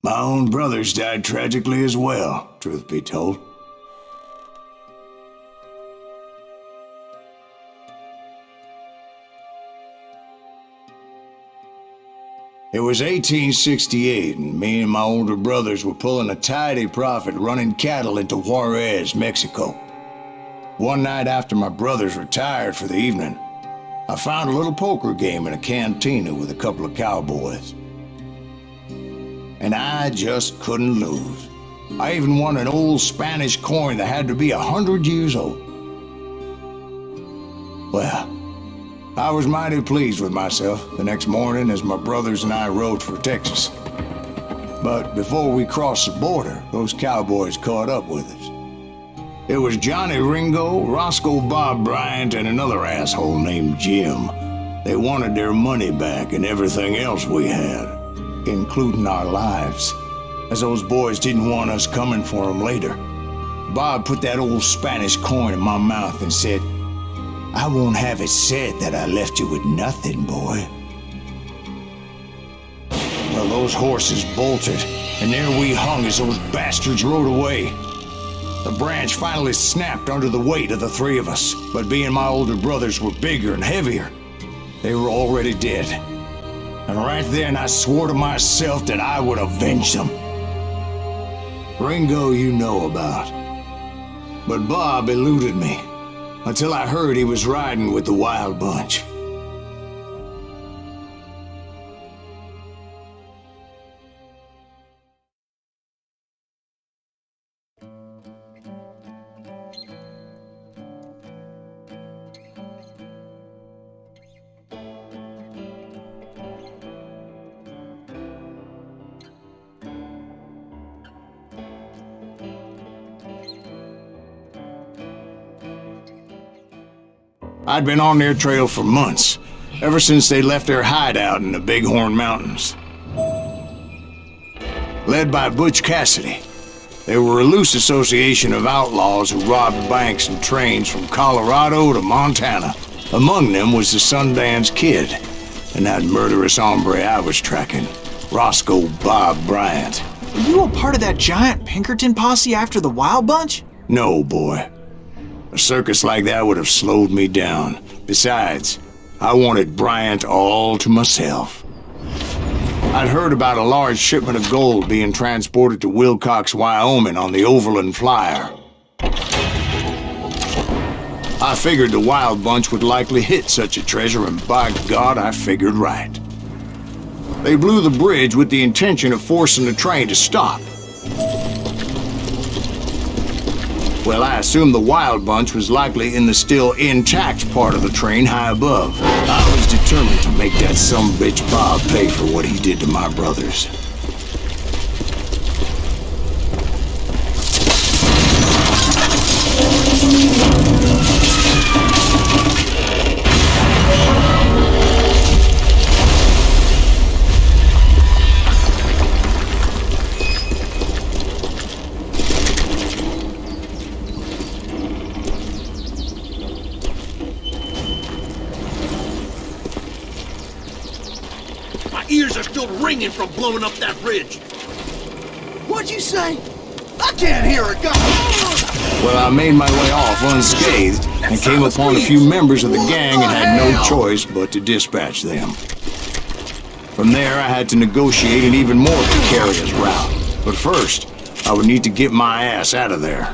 My own brothers died tragically as well, truth be told. It was 1868, and me and my older brothers were pulling a tidy profit running cattle into Juarez, Mexico. One night after my brothers retired for the evening, I found a little poker game in a cantina with a couple of cowboys. And I just couldn't lose. I even won an old Spanish coin that had to be 100 years old. Well, I was mighty pleased with myself the next morning as my brothers and I rode for Texas. But before we crossed the border, those cowboys caught up with us. It was Johnny Ringo, Roscoe Bob Bryant, and another asshole named Jim. They wanted their money back and everything else we had, including our lives, as those boys didn't want us coming for them later. Bob put that old Spanish coin in my mouth and said, "I won't have it said that I left you with nothing, boy." Well, those horses bolted, and there we hung as those bastards rode away. The branch finally snapped under the weight of the three of us, but being my older brothers were bigger and heavier, they were already dead. And right then I swore to myself that I would avenge them. Ringo you know about. But Bob eluded me, until I heard he was riding with the Wild Bunch. I'd been on their trail for months, ever since they left their hideout in the Bighorn Mountains. Led by Butch Cassidy, they were a loose association of outlaws who robbed banks and trains from Colorado to Montana. Among them was the Sundance Kid, and that murderous hombre I was tracking, Roscoe Bob Bryant. Were you a part of that giant Pinkerton posse after the Wild Bunch? No, boy. A circus like that would have slowed me down. Besides, I wanted Bryant all to myself. I'd heard about a large shipment of gold being transported to Wilcox, Wyoming on the Overland Flyer. I figured the Wild Bunch would likely hit such a treasure, and by God, I figured right. They blew the bridge with the intention of forcing the train to stop. Well, I assumed the Wild Bunch was likely in the still intact part of the train high above. I was determined to make that sumbitch Bob pay for what he did to my brothers. Ears are still ringing from blowing up that bridge. What'd you say? I can't hear it. Go. Well, I made my way off unscathed and came upon a few members of the gang and had no choice but to dispatch them. From there, I had to negotiate an even more precarious route. But first, I would need to get my ass out of there.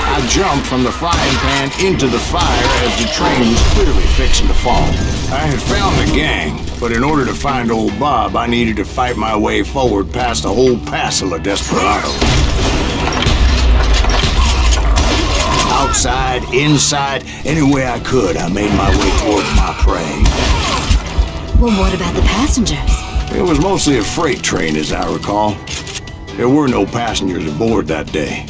I jumped from the frying pan into the fire as the train was clearly fixing to fall. I had found the gang, but in order to find old Bob, I needed to fight my way forward past a whole passel of desperados. Outside, inside, any way I could, I made my way towards my prey. Well, what about the passengers? It was mostly a freight train, as I recall. There were no passengers aboard that day.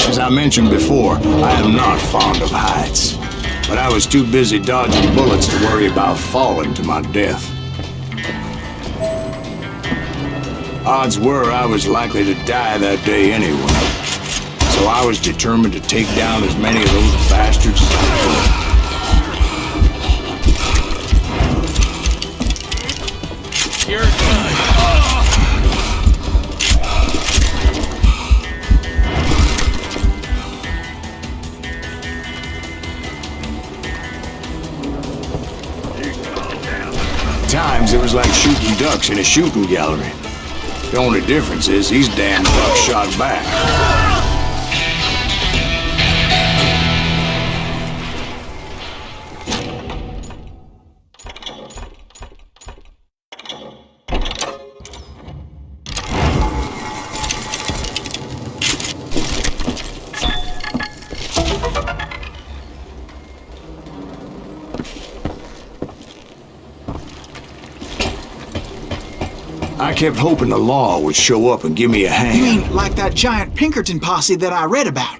As I mentioned before, I am not fond of heights. But I was too busy dodging bullets to worry about falling to my death. Odds were I was likely to die that day anyway. So I was determined to take down as many of those bastards as I could. You're done. At times it was like shooting ducks in a shooting gallery. The only difference is these damn ducks shot back. I kept hoping the law would show up and give me a hand. You mean like that giant Pinkerton posse that I read about?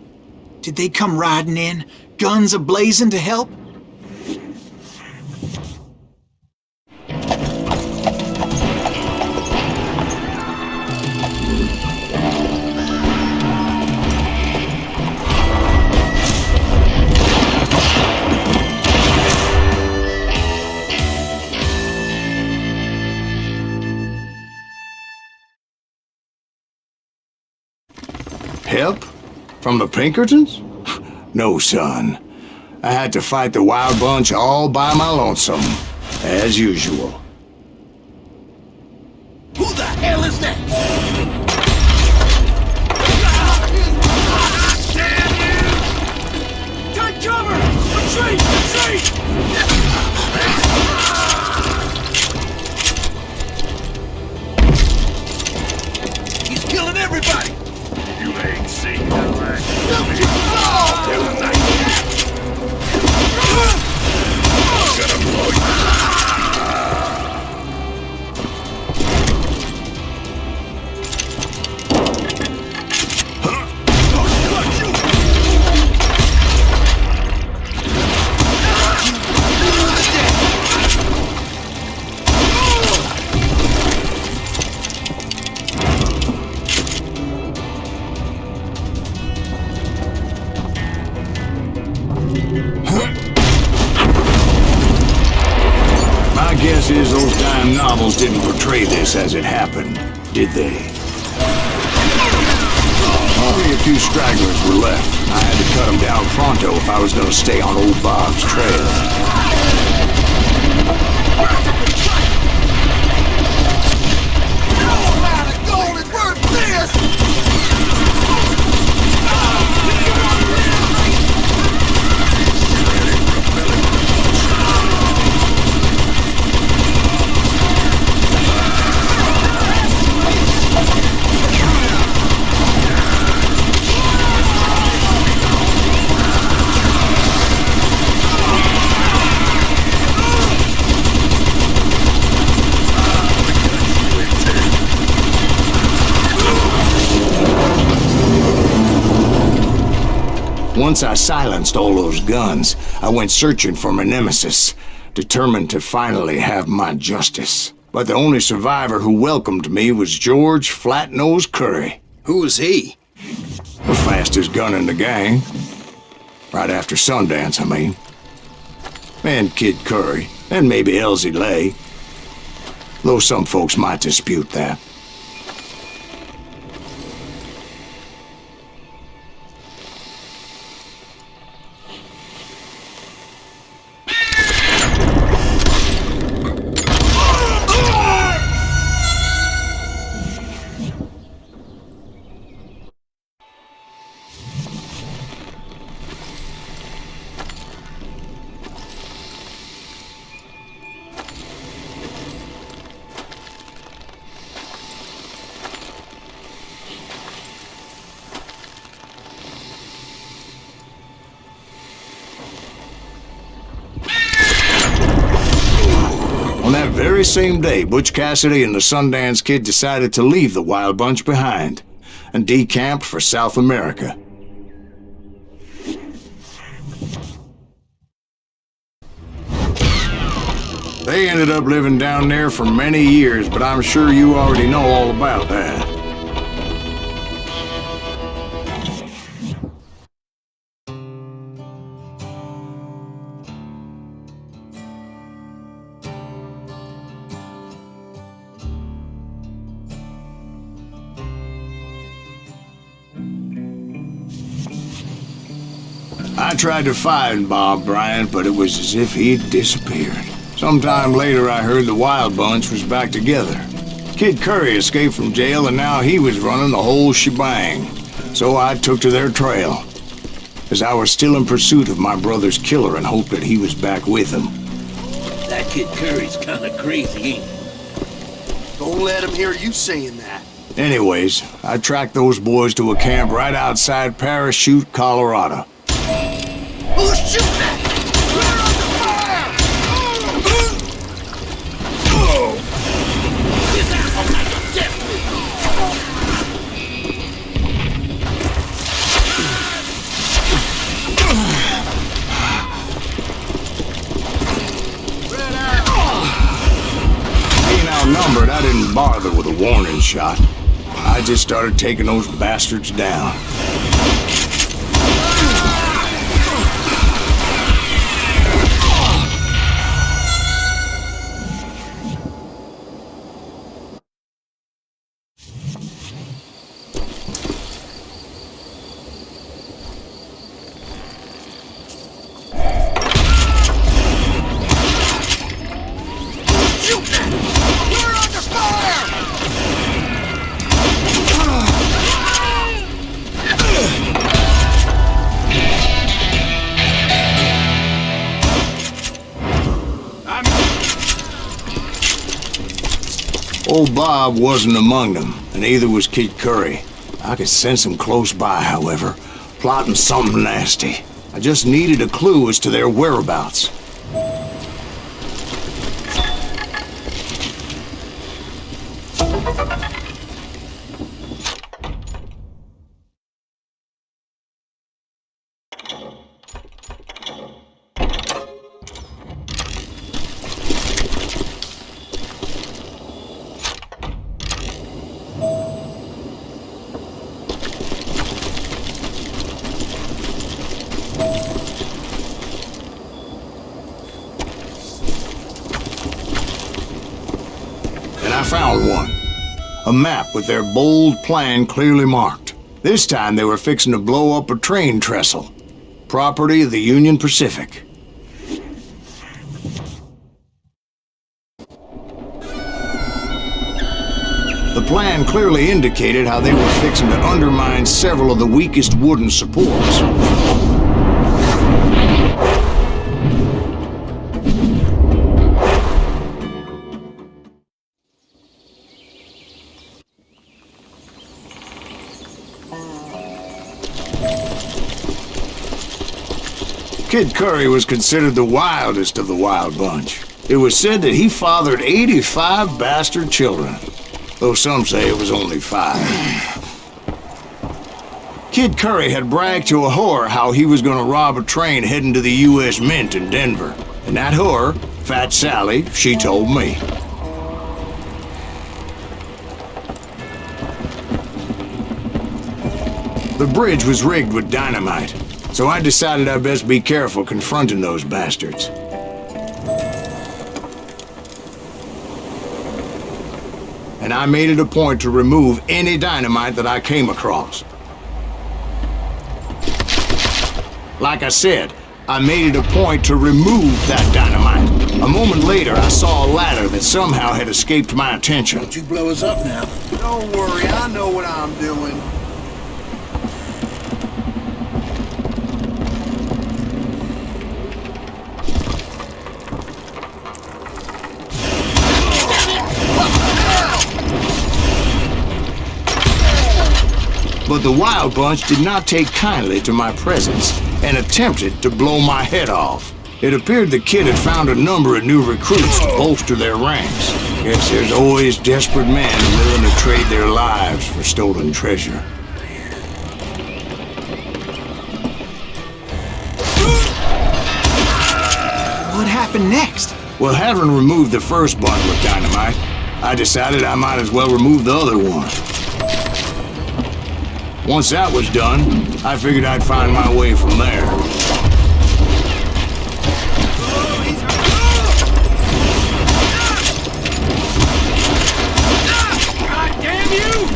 Did they come riding in, guns a-blazing to help? Help? From the Pinkertons? No, son. I had to fight the wild bunch all by my lonesome, as usual. Who the hell is that? Take cover! Retreat! Retreat! He's killing everybody! You ain't seen that right. Gonna blow Guess is those dime novels didn't portray this as it happened, did they? Only a few stragglers were left. I had to cut them down pronto if I was going to stay on old Bob's trail. Once I silenced all those guns, I went searching for my nemesis, determined to finally have my justice. But the only survivor who welcomed me was George Flat-Nose Curry. Who was he? The fastest gun in the gang. Right after Sundance, I mean. And Kid Curry, and maybe Elsie Lay. Though some folks might dispute that. On that very same day, Butch Cassidy and the Sundance Kid decided to leave the Wild Bunch behind and decamped for South America. They ended up living down there for many years, but I'm sure you already know all about that. I tried to find Bob Bryant, but it was as if he'd disappeared. Sometime later, I heard the Wild Bunch was back together. Kid Curry escaped from jail, and now he was running the whole shebang. So I took to their trail, as I was still in pursuit of my brother's killer and hoped that he was back with him. That Kid Curry's kind of crazy, ain't he? Don't let him hear you saying that. Anyways, I tracked those boys to a camp right outside Parachute, Colorado. Who's shooting at me? We're under fire! His asshole like a death Being outnumbered, I didn't bother with a warning shot. I just started taking those bastards down. Old Bob wasn't among them, and neither was Kid Curry. I could sense him close by, however, plotting something nasty. I just needed a clue as to their whereabouts. I found one. A map with their bold plan clearly marked. This time they were fixing to blow up a train trestle. Property of the Union Pacific. The plan clearly indicated how they were fixing to undermine several of the weakest wooden supports. Kid Curry was considered the wildest of the Wild Bunch. It was said that he fathered 85 bastard children, though some say it was only 5. Kid Curry had bragged to a whore how he was going to rob a train heading to the U.S. Mint in Denver. And that whore, Fat Sally, she told me. The bridge was rigged with dynamite, so I decided I'd best be careful confronting those bastards. And I made it a point to remove any dynamite that I came across. Like I said, I made it a point to remove that dynamite. A moment later, I saw a ladder that somehow had escaped my attention. Don't you blow us up now. Don't worry, I know what I'm doing. But the Wild Bunch did not take kindly to my presence and attempted to blow my head off. It appeared the kid had found a number of new recruits to bolster their ranks. Guess there's always desperate men willing to trade their lives for stolen treasure. What happened next? Well, having removed the first bundle of dynamite, I decided I might as well remove the other one. Once that was done, I figured I'd find my way from there. God damn you!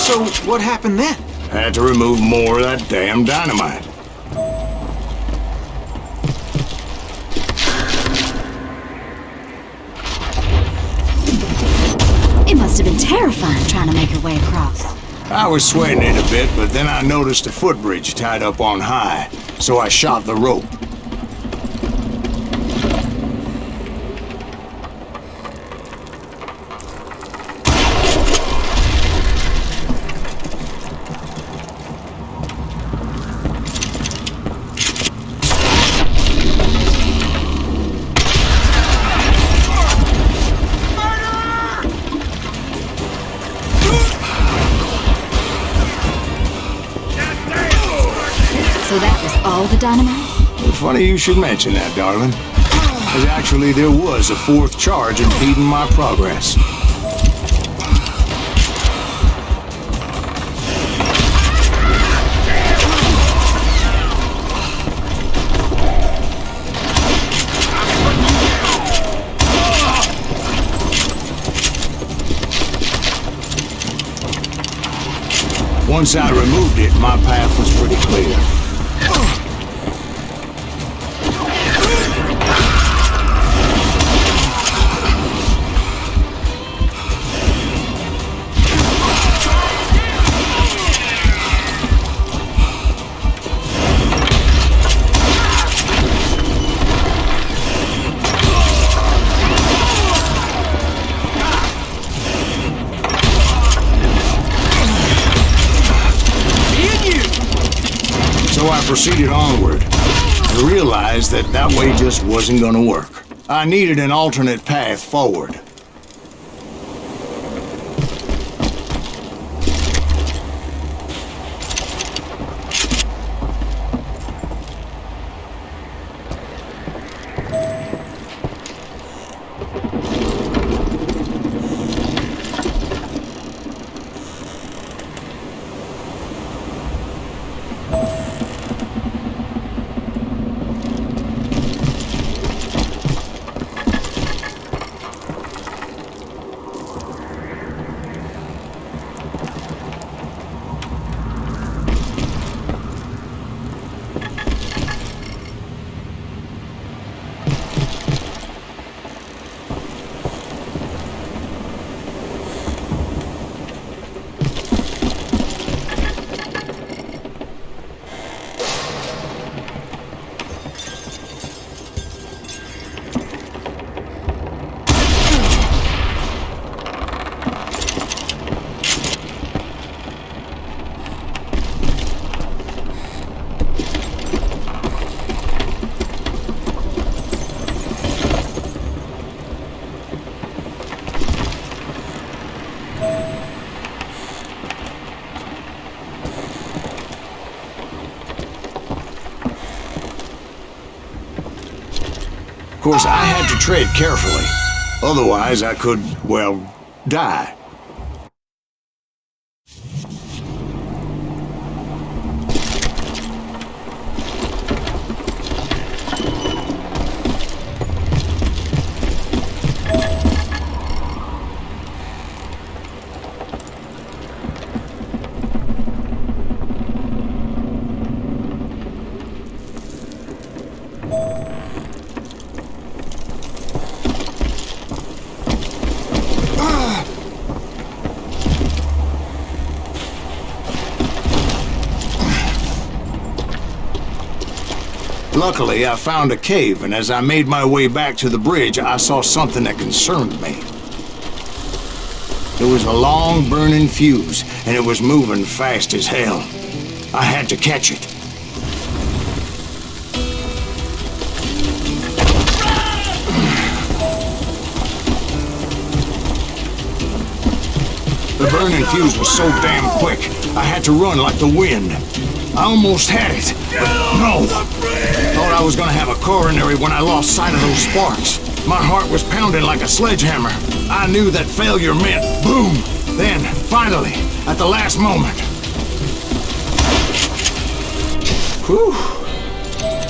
So, what happened then? Had to remove more of that damn dynamite. It must have been terrifying trying to make your way across. I was sweating it a bit, but then I noticed a footbridge tied up on high, so I shot the rope. So that was all the dynamite? Funny you should mention that, darling. 'Cause actually, there was a fourth charge impeding my progress. Once I removed it, my path was pretty clear. So I proceeded onward. I realized that that way just wasn't gonna work. I needed an alternate path forward. Of course, I had to tread carefully. Otherwise, I could, well, die. Luckily, I found a cave, and as I made my way back to the bridge, I saw something that concerned me. It was a long, burning fuse, and it was moving fast as hell. I had to catch it. The burning fuse was so damn quick, I had to run like the wind. I almost had it, but no. Thought I was gonna have a coronary when I lost sight of those sparks. My heart was pounding like a sledgehammer. I knew that failure meant boom. Then, finally, at the last moment. Whew.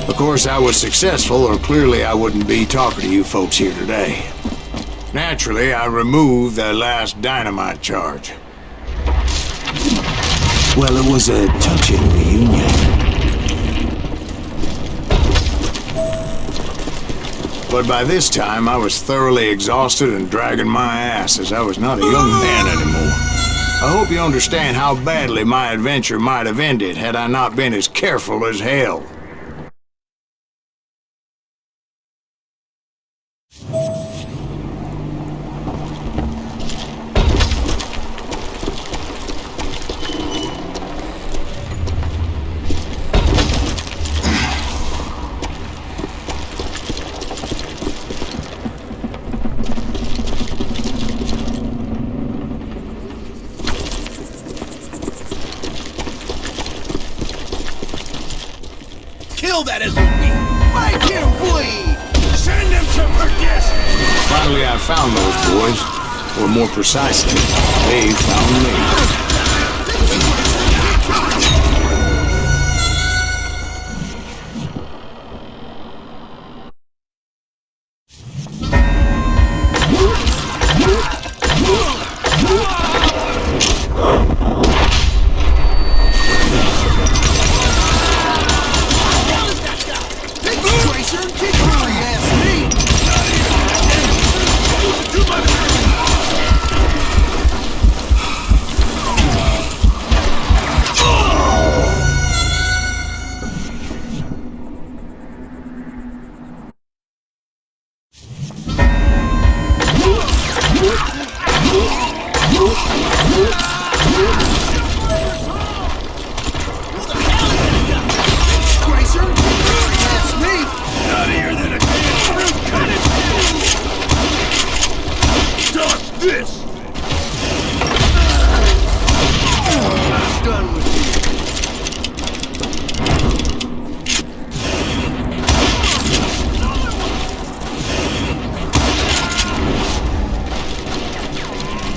Of course, I was successful, or clearly I wouldn't be talking to you folks here today. Naturally, I removed that last dynamite charge. Well, it was a touching reunion. But by this time, I was thoroughly exhausted and dragging my ass as I was not a young man anymore. I hope you understand how badly my adventure might have ended had I not been as careful as hell. Kill that SOB! Make him bleed! Send him to perdition! Finally, I found those boys. Or more precisely, they found me.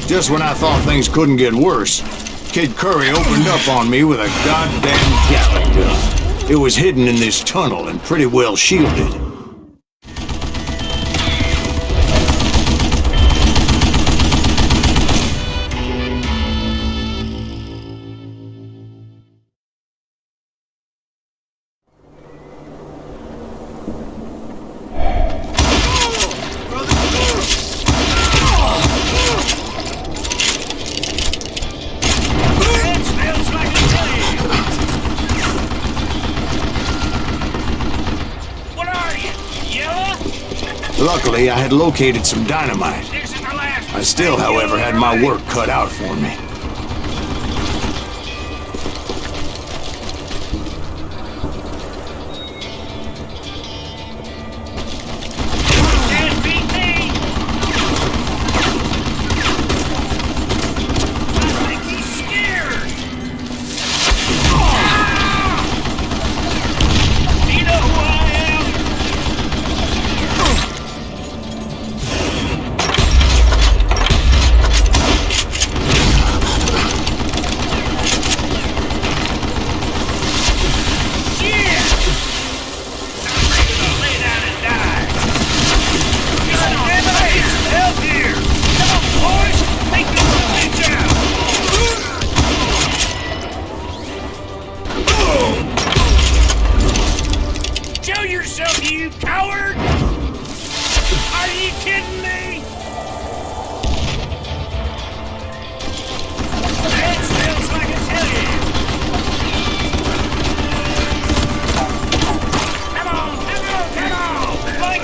Just when I thought things couldn't get worse, Kid Curry opened up on me with a goddamn Gatling gun. It was hidden in this tunnel and pretty well shielded. Luckily, I had located some dynamite. I still, however, had my work cut out for me.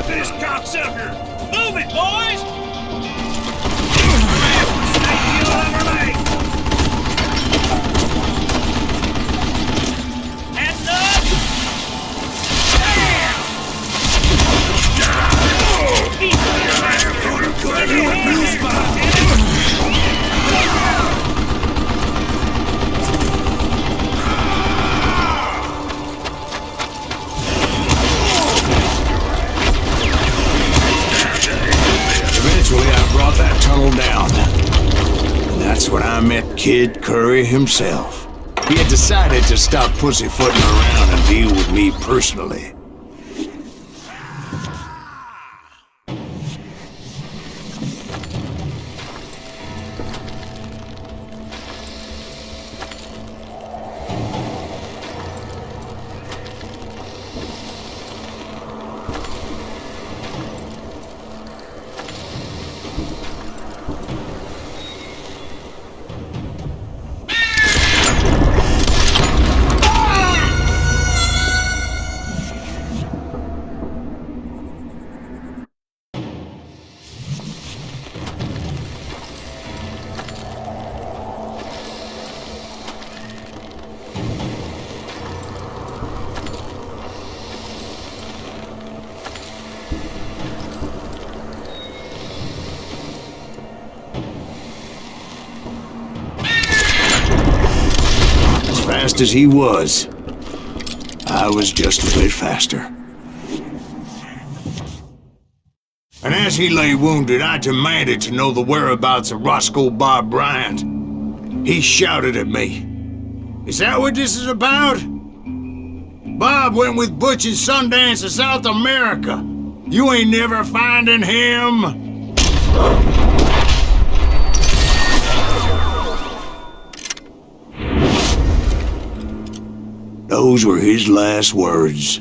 this cocksucker! Move it, boys! Hands up! Eventually, I brought that tunnel down. And that's when I met Kid Curry himself. He had decided to stop pussyfooting around and deal with me personally. Fast as he was, I was just a bit faster. And as he lay wounded, I demanded to know the whereabouts of Roscoe Bob Bryant. He shouted at me, "Is that what this is about? Bob went with Butch and Sundance to South America. You ain't never finding him." Those were his last words.